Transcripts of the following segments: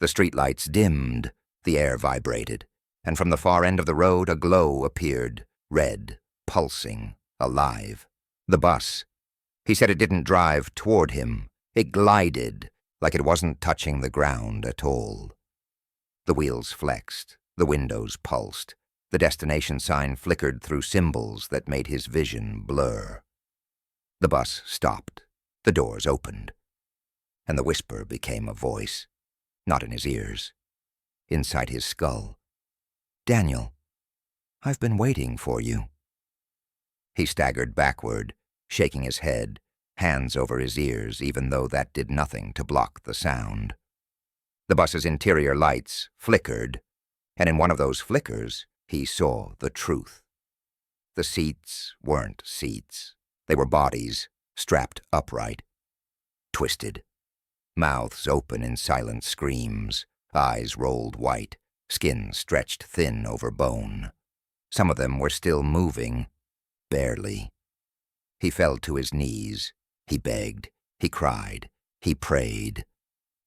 The streetlights dimmed, the air vibrated, and from the far end of the road a glow appeared, red, pulsing, alive. The bus. He said it didn't drive toward him. It glided, like it wasn't touching the ground at all. The wheels flexed, the windows pulsed, the destination sign flickered through symbols that made his vision blur. The bus stopped, the doors opened, and the whisper became a voice, not in his ears, inside his skull. "Daniel, I've been waiting for you." He staggered backward, shaking his head, hands over his ears, even though that did nothing to block the sound. The bus's interior lights flickered, and in one of those flickers, he saw the truth. The seats weren't seats. They were bodies, strapped upright, twisted, mouths open in silent screams, eyes rolled white, skin stretched thin over bone. Some of them were still moving, barely. He fell to his knees. He begged. He cried. He prayed.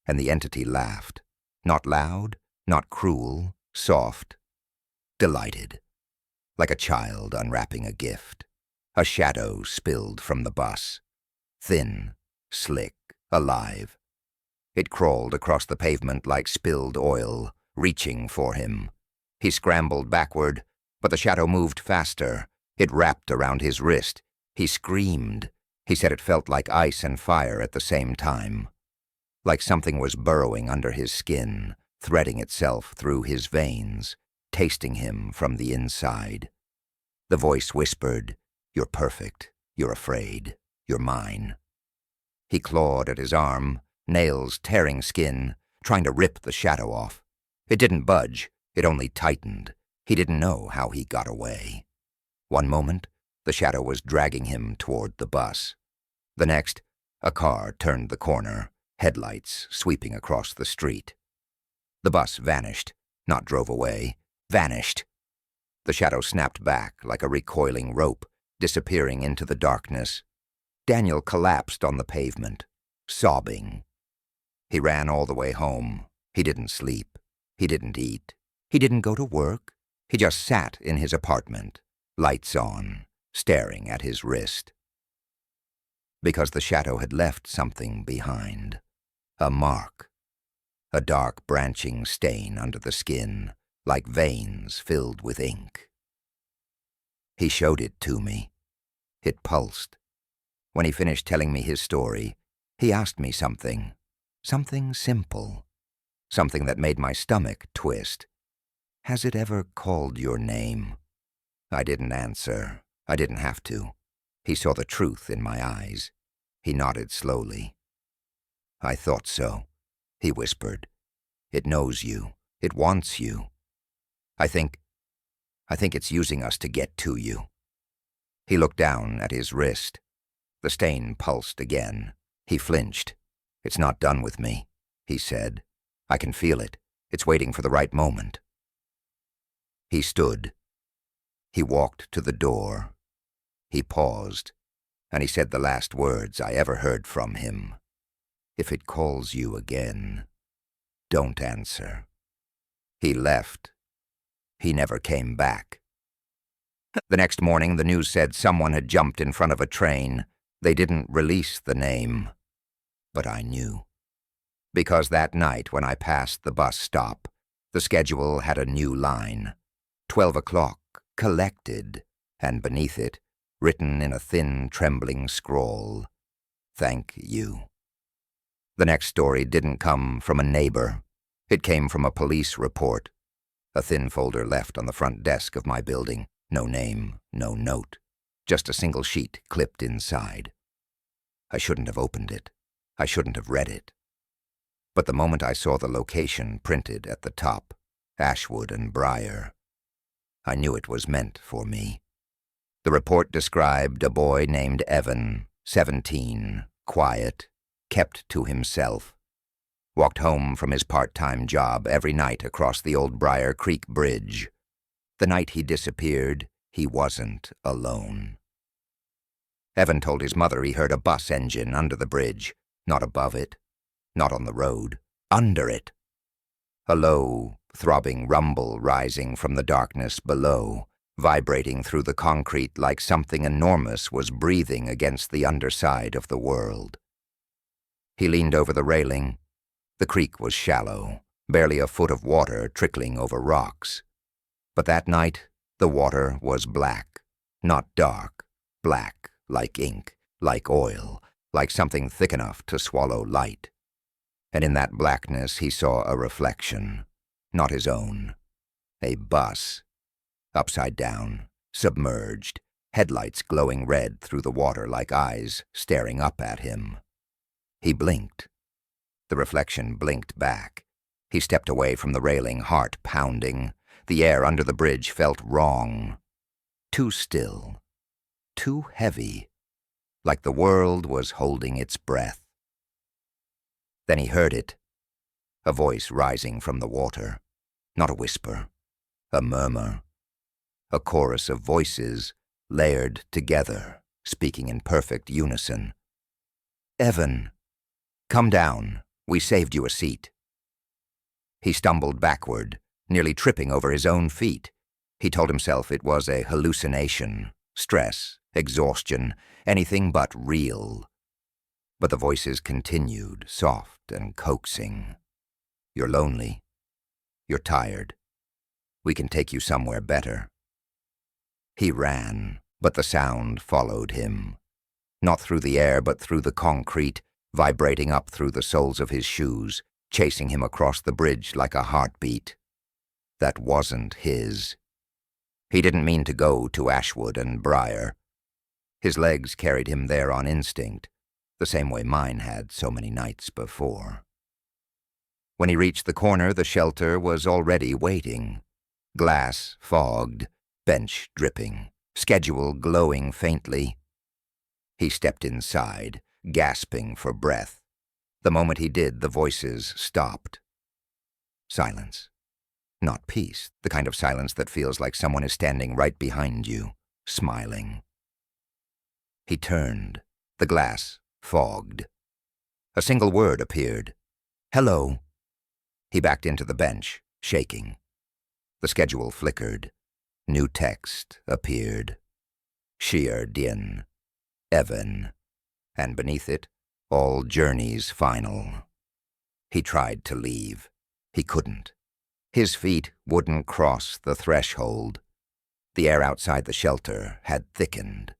And the entity laughed. Not loud, not cruel, soft, delighted. Like a child unwrapping a gift. A shadow spilled from the bus. Thin, slick, alive. It crawled across the pavement like spilled oil, reaching for him. He scrambled backward, but the shadow moved faster. It wrapped around his wrist. He screamed. He said it felt like ice and fire at the same time. Like something was burrowing under his skin, threading itself through his veins, tasting him from the inside. The voice whispered, "You're perfect. You're afraid. You're mine." He clawed at his arm, nails tearing skin, trying to rip the shadow off. It didn't budge. It only tightened. He didn't know how he got away. One moment, the shadow was dragging him toward the bus. The next, a car turned the corner, headlights sweeping across the street. The bus vanished, not drove away, vanished. The shadow snapped back like a recoiling rope, disappearing into the darkness. Daniel collapsed on the pavement, sobbing. He ran all the way home. He didn't sleep. He didn't eat. He didn't go to work. He just sat in his apartment, lights on, staring at his wrist. Because the shadow had left something behind. A mark. A dark branching stain under the skin, like veins filled with ink. He showed it to me. It pulsed. When he finished telling me his story, he asked me something simple, something that made my stomach twist. "Has it ever called your name?" I didn't answer. I didn't have to. He saw the truth in my eyes. He nodded slowly. "I thought so," he whispered. "It knows you. It wants you. I think it's using us to get to you." He looked down at his wrist. The stain pulsed again. He flinched. "It's not done with me," he said. "I can feel it. It's waiting for the right moment." He stood. He walked to the door. He paused, and he said the last words I ever heard from him. "If it calls you again, don't answer." He left. He never came back. The next morning, the news said someone had jumped in front of a train. They didn't release the name. But I knew. Because that night when I passed the bus stop, the schedule had a new line. 12 o'clock, collected, and beneath it, written in a thin, trembling scrawl, "Thank you." The next story didn't come from a neighbor. It came from a police report. A thin folder left on the front desk of my building. No name, no note. Just a single sheet clipped inside. I shouldn't have opened it. I shouldn't have read it. But the moment I saw the location printed at the top, Ashwood and Briar, I knew it was meant for me. The report described a boy named Evan, 17, quiet, kept to himself. Walked home from his part-time job every night across the old Briar Creek Bridge. The night he disappeared, he wasn't alone. Evan told his mother he heard a bus engine under the bridge, not above it, not on the road, under it. a low, throbbing rumble rising from the darkness below, vibrating through the concrete like something enormous was breathing against the underside of the world. He leaned over the railing. The creek was shallow, barely a foot of water trickling over rocks. But that night, the water was black, not dark, black, like ink, like oil, like something thick enough to swallow light. And in that blackness he saw a reflection, not his own. A bus, upside down, submerged, headlights glowing red through the water like eyes staring up at him. He blinked. The reflection blinked back. He stepped away from the railing, heart pounding. The air under the bridge felt wrong. Too still. Too heavy. Like the world was holding its breath. Then he heard it. A voice rising from the water. Not a whisper. A murmur. A chorus of voices layered together, speaking in perfect unison. "Evan, come down. We saved you a seat." He stumbled backward, nearly tripping over his own feet. He told himself it was a hallucination, stress, exhaustion, anything but real. But the voices continued, soft and coaxing. "You're lonely. You're tired. We can take you somewhere better." He ran, but the sound followed him. Not through the air, but through the concrete, vibrating up through the soles of his shoes, chasing him across the bridge like a heartbeat. That wasn't his. He didn't mean to go to Ashwood and Briar. His legs carried him there on instinct, the same way mine had so many nights before. When he reached the corner, the shelter was already waiting. Glass fogged, bench dripping, schedule glowing faintly. He stepped inside, gasping for breath. The moment he did, the voices stopped. Silence. Not peace, the kind of silence that feels like someone is standing right behind you, smiling. He turned, the glass fogged. A single word appeared. "Hello." He backed into the bench, shaking. The schedule flickered. New text appeared. Sheer Din. Evan. And beneath it, all journeys final. He tried to leave. He couldn't. His feet wouldn't cross the threshold. The air outside the shelter had thickened.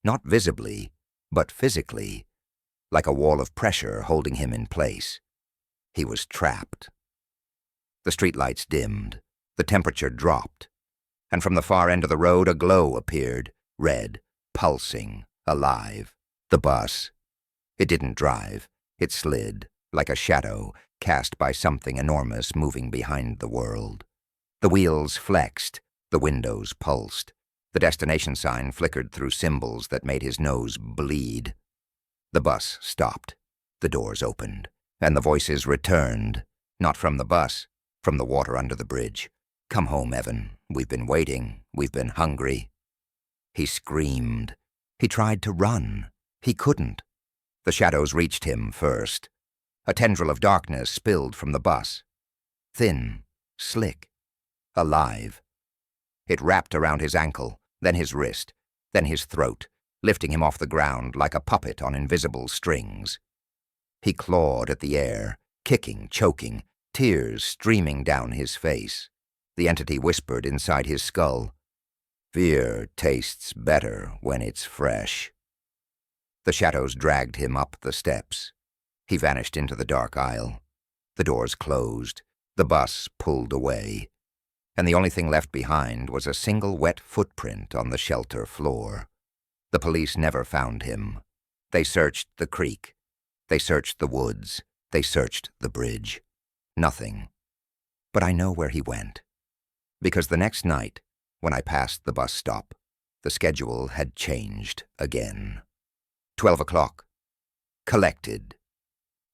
Not visibly, but physically, like a wall of pressure holding him in place. He was trapped. The streetlights dimmed. The temperature dropped. And from the far end of the road, a glow appeared, red, pulsing, alive. The bus. It didn't drive. It slid, like a shadow, cast by something enormous moving behind the world. The wheels flexed. The windows pulsed. The destination sign flickered through symbols that made his nose bleed. The bus stopped. The doors opened. And the voices returned. Not from the bus, from the water under the bridge. "Come home, Evan. We've been waiting. We've been hungry." He screamed. He tried to run. He couldn't. The shadows reached him first. A tendril of darkness spilled from the bus. Thin, slick, alive. It wrapped around his ankle, then his wrist, then his throat, lifting him off the ground like a puppet on invisible strings. He clawed at the air, kicking, choking, tears streaming down his face. The entity whispered inside his skull, "Fear tastes better when it's fresh." The shadows dragged him up the steps. He vanished into the dark aisle. The doors closed. The bus pulled away. And the only thing left behind was a single wet footprint on the shelter floor. The police never found him. They searched the creek. They searched the woods. They searched the bridge. Nothing. But I know where he went. Because the next night, when I passed the bus stop, the schedule had changed again. 12 o'clock. Collected.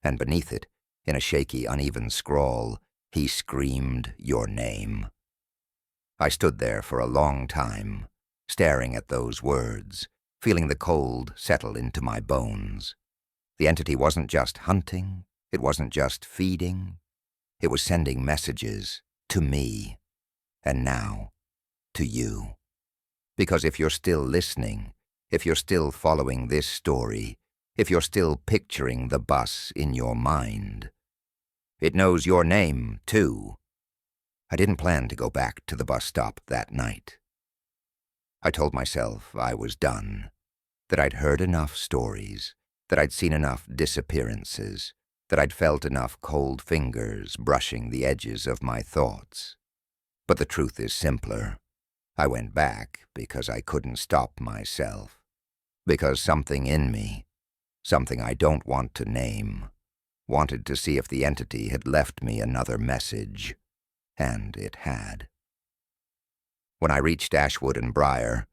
And beneath it, in a shaky, uneven scrawl, he screamed your name. I stood there for a long time, staring at those words, feeling the cold settle into my bones. The entity wasn't just hunting, it wasn't just feeding, It was sending messages to me, and now to you. Because if you're still listening, if you're still following this story, if you're still picturing the bus in your mind, it knows your name, too. I didn't plan to go back to the bus stop that night. I told myself I was done, that I'd heard enough stories, that I'd seen enough disappearances, that I'd felt enough cold fingers brushing the edges of my thoughts. But the truth is simpler. I went back because I couldn't stop myself, because something in me, something I don't want to name, wanted to see if the entity had left me another message, and it had. When I reached Ashwood and Briar,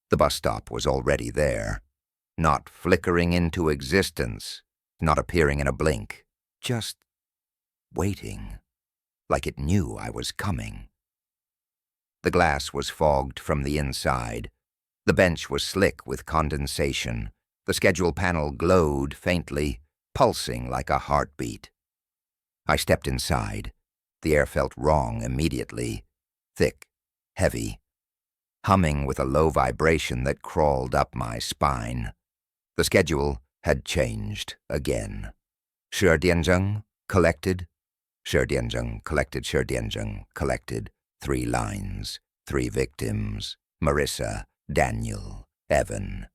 the bus stop was already there, not flickering into existence, not appearing in a blink, just waiting, like it knew I was coming. The glass was fogged from the inside. The bench was slick with condensation. The schedule panel glowed faintly, pulsing like a heartbeat. I stepped inside. The air felt wrong immediately, thick, heavy, humming with a low vibration that crawled up my spine. The schedule had changed again. 12点整, collected. 12点整, collected. 12点整, collected. 3 lines, 3 victims, Marissa, Daniel, Evan.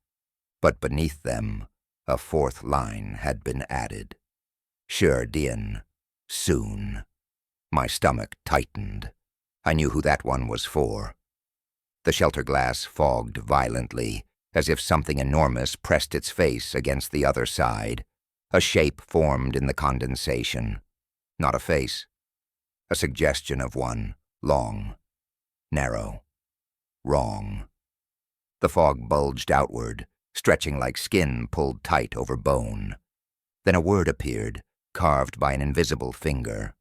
But beneath them, a 4th line had been added. 12点, soon. My stomach tightened. I knew who that one was for. The shelter glass fogged violently, as if something enormous pressed its face against the other side. A shape formed in the condensation. Not a face. A suggestion of one. Long, narrow, wrong. The fog bulged outward, stretching like skin pulled tight over bone. Then a word appeared, carved by an invisible finger.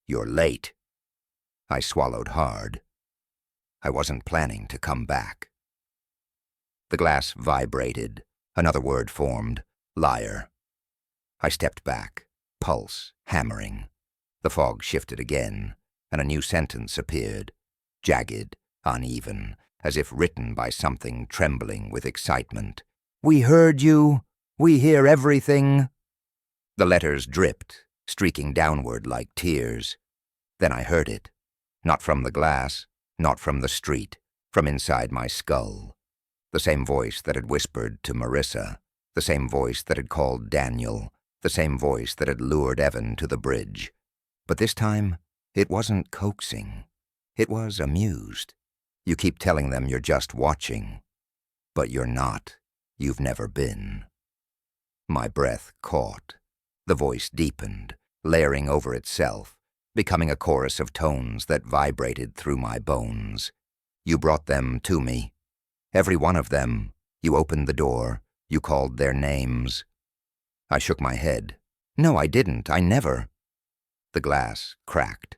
You're late. I swallowed hard. I wasn't planning to come back. The glass vibrated. Another word formed. Liar. I stepped back, pulse hammering. The fog shifted again, and a new sentence appeared, jagged, uneven, as if written by something trembling with excitement. We heard you. We hear everything. The letters dripped, streaking downward like tears. Then I heard it. Not from the glass, not from the street, from inside my skull. The same voice that had whispered to Marissa, the same voice that had called Daniel, the same voice that had lured Evan to the bridge. But this time, it wasn't coaxing. It was amused. You keep telling them you're just watching. But you're not. You've never been. My breath caught. The voice deepened, layering over itself, becoming a chorus of tones that vibrated through my bones. You brought them to me. Every one of them. You opened the door. You called their names. I shook my head. No, I didn't. I never. The glass cracked.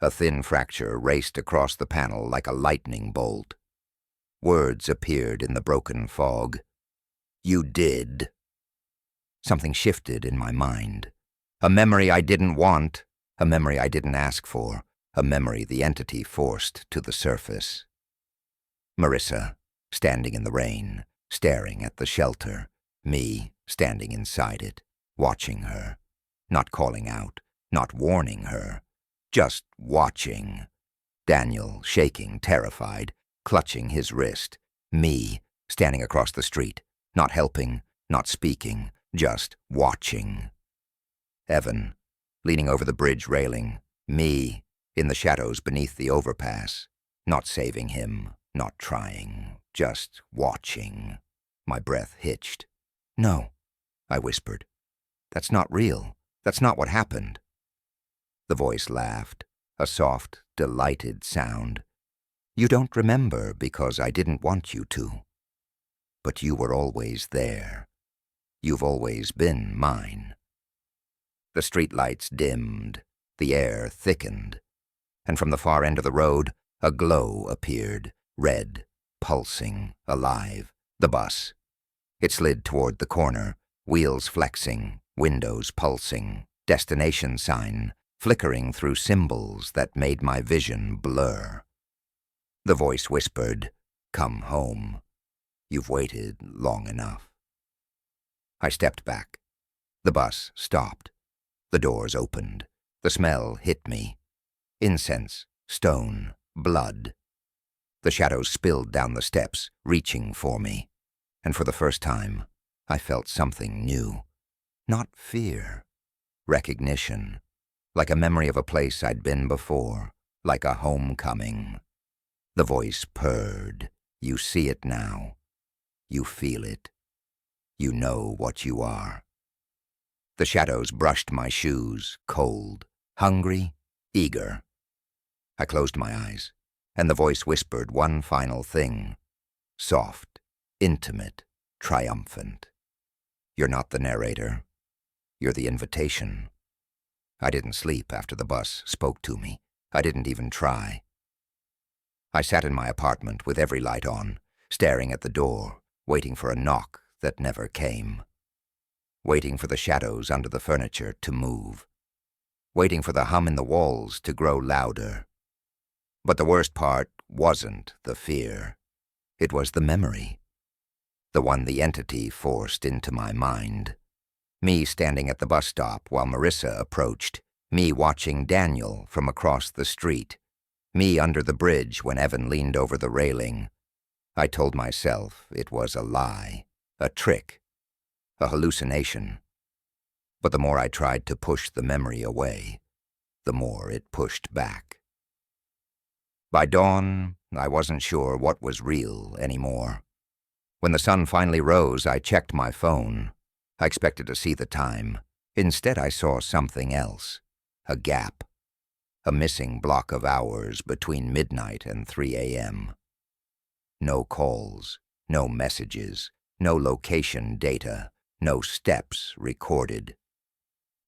A thin fracture raced across the panel like a lightning bolt. Words appeared in the broken fog. You did. Something shifted in my mind. A memory I didn't want, a memory I didn't ask for, a memory the entity forced to the surface. Marissa, standing in the rain, staring at the shelter, me standing inside it, watching her, not calling out, not warning her, just watching. Daniel, shaking, terrified, clutching his wrist. Me, standing across the street, not helping, not speaking, just watching. Evan, leaning over the bridge railing. Me, in the shadows beneath the overpass, not saving him, not trying, just watching. My breath hitched. No, I whispered. That's not real. That's not what happened. The voice laughed, a soft, delighted sound. You don't remember because I didn't want you to. But you were always there. You've always been mine. The streetlights dimmed, the air thickened, and from the far end of the road, a glow appeared, red, pulsing, alive. The bus. It slid toward the corner, wheels flexing, windows pulsing, destination sign, flickering through symbols that made my vision blur. The voice whispered, "Come home. You've waited long enough." I stepped back. The bus stopped. The doors opened. The smell hit me. Incense, stone, blood. The shadows spilled down the steps, reaching for me. And for the first time, I felt something new. Not fear. Recognition. Like a memory of a place I'd been before. Like a homecoming. The voice purred. You see it now. You feel it. You know what you are. The shadows brushed my shoes, cold, hungry, eager. I closed my eyes, and the voice whispered one final thing. Soft, intimate, triumphant. You're not the narrator. You're the invitation. I didn't sleep after the bus spoke to me. I didn't even try. I sat in my apartment with every light on, staring at the door, waiting for a knock that never came. Waiting for the shadows under the furniture to move. Waiting for the hum in the walls to grow louder. But the worst part wasn't the fear. It was the memory. The one the entity forced into my mind. Me standing at the bus stop while Marissa approached. Me watching Daniel from across the street. Me under the bridge when Evan leaned over the railing. I told myself it was a lie, a trick, a hallucination. But the more I tried to push the memory away, the more it pushed back. By dawn, I wasn't sure what was real anymore. When the sun finally rose, I checked my phone. I expected to see the time. Instead, I saw something else. A gap. A missing block of hours between midnight and 3 a.m. No calls, no messages, no location data, no steps recorded.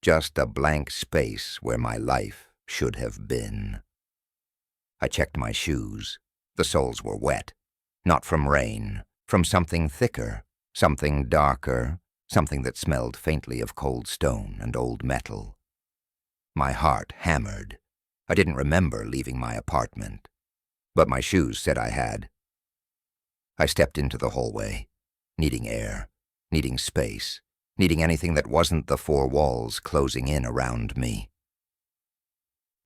Just a blank space where my life should have been. I checked my shoes. The soles were wet. Not from rain, from something thicker, something darker, something that smelled faintly of cold stone and old metal. My heart hammered. I didn't remember leaving my apartment, but my shoes said I had. I stepped into the hallway, needing air, needing space, needing anything that wasn't the four walls closing in around me.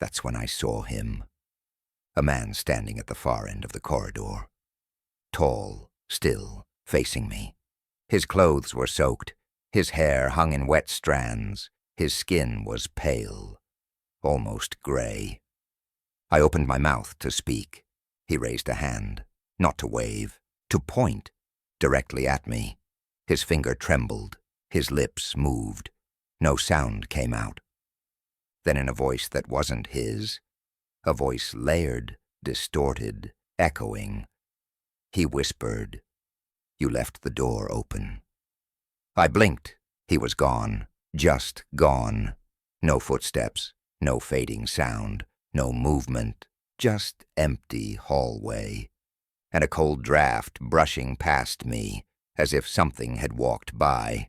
That's when I saw him. A man standing at the far end of the corridor. Tall, still, facing me. His clothes were soaked. His hair hung in wet strands. His skin was pale, almost gray. I opened my mouth to speak. He raised a hand, not to wave, to point, directly at me. His finger trembled. His lips moved. No sound came out. Then in a voice that wasn't his, a voice layered, distorted, echoing, he whispered, "You left the door open." I blinked. He was gone. Just gone. No footsteps, no fading sound, no movement, just empty hallway. And a cold draft brushing past me, as if something had walked by.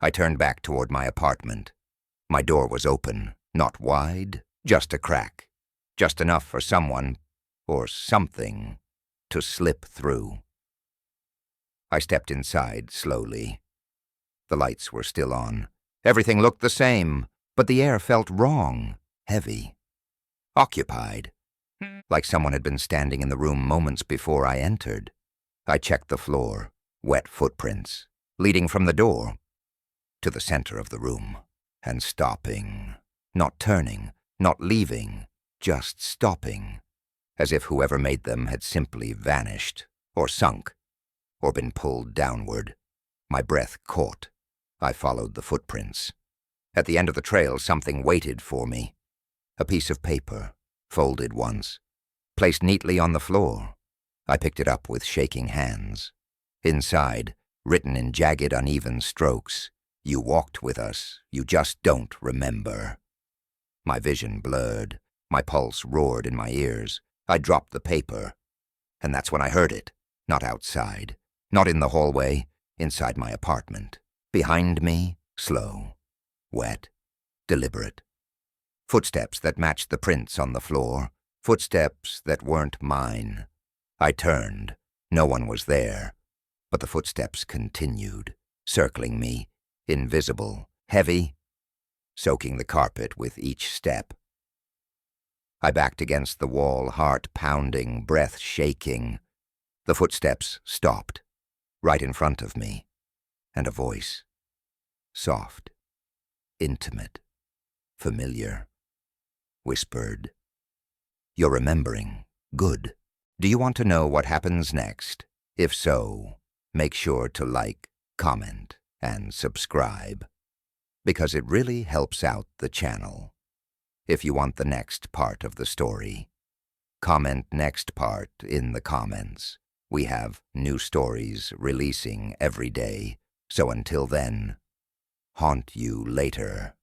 I turned back toward my apartment. My door was open, not wide, just a crack. Just enough for someone, or something, to slip through. I stepped inside slowly. The lights were still on. Everything looked the same, but the air felt wrong, heavy, occupied, like someone had been standing in the room moments before I entered. I checked the floor, wet footprints, leading from the door to the center of the room, and stopping, not turning, not leaving, just stopping, as if whoever made them had simply vanished, or sunk, or been pulled downward. My breath caught. I followed the footprints. At the end of the trail, something waited for me. A piece of paper, folded once, placed neatly on the floor. I picked it up with shaking hands. Inside, written in jagged, uneven strokes, "You walked with us, you just don't remember." My vision blurred. My pulse roared in my ears. I dropped the paper. And that's when I heard it. Not outside. Not in the hallway. Inside my apartment. Behind me, slow. Wet. Deliberate. Footsteps that matched the prints on the floor. Footsteps that weren't mine. I turned. No one was there. But the footsteps continued, circling me, invisible, heavy, soaking the carpet with each step. I backed against the wall, heart pounding, breath shaking. The footsteps stopped, right in front of me, and a voice, soft, intimate, familiar, whispered, "You're remembering. Good. Do you want to know what happens next? If so, make sure to like, comment, and subscribe, because it really helps out the channel. If you want the next part of the story, comment next part in the comments. We have new stories releasing every day, so until then, haunt you later.